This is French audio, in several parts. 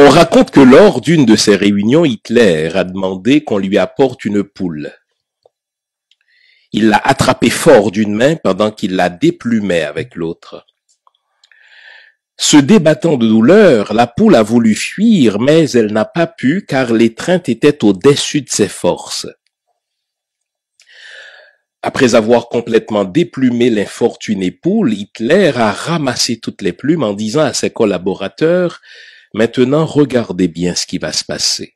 On raconte que lors d'une de ces réunions, Hitler a demandé qu'on lui apporte une poule. Il l'a attrapée fort d'une main pendant qu'il la déplumait avec l'autre. Se débattant de douleur, la poule a voulu fuir, mais elle n'a pas pu car l'étreinte était au-dessus de ses forces. Après avoir complètement déplumé l'infortunée poule, Hitler a ramassé toutes les plumes en disant à ses collaborateurs « Maintenant, regardez bien ce qui va se passer ».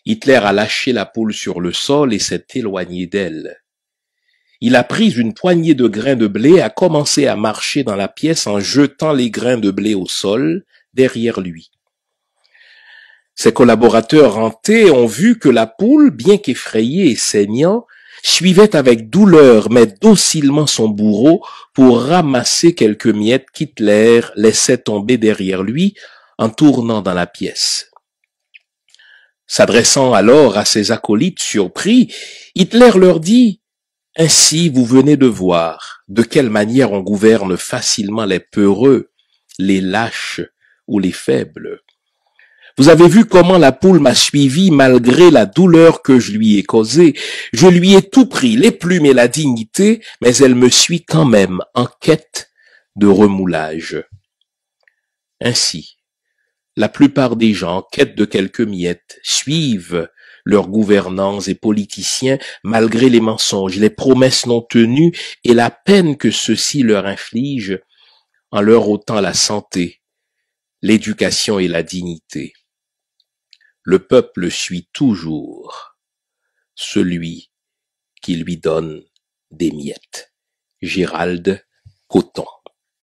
Hitler a lâché la poule sur le sol et s'est éloigné d'elle. Il a pris une poignée de grains de blé et a commencé à marcher dans la pièce en jetant les grains de blé au sol derrière lui. Ses collaborateurs hantés ont vu que la poule, bien qu'effrayée et saignant, suivait avec douleur mais docilement son bourreau pour ramasser quelques miettes qu'Hitler laissait tomber derrière lui en tournant dans la pièce. S'adressant alors à ses acolytes surpris, Hitler leur dit « Ainsi vous venez de voir de quelle manière on gouverne facilement les peureux, les lâches ou les faibles. Vous avez vu comment la poule m'a suivi malgré la douleur que je lui ai causée. Je lui ai tout pris, les plumes et la dignité, mais elle me suit quand même en quête de remoulage. » Ainsi, la plupart des gens, en quête de quelques miettes, suivent leurs gouvernants et politiciens malgré les mensonges, les promesses non tenues et la peine que ceux-ci leur infligent en leur ôtant la santé, l'éducation et la dignité. Le peuple suit toujours celui qui lui donne des miettes. Gérald Coton.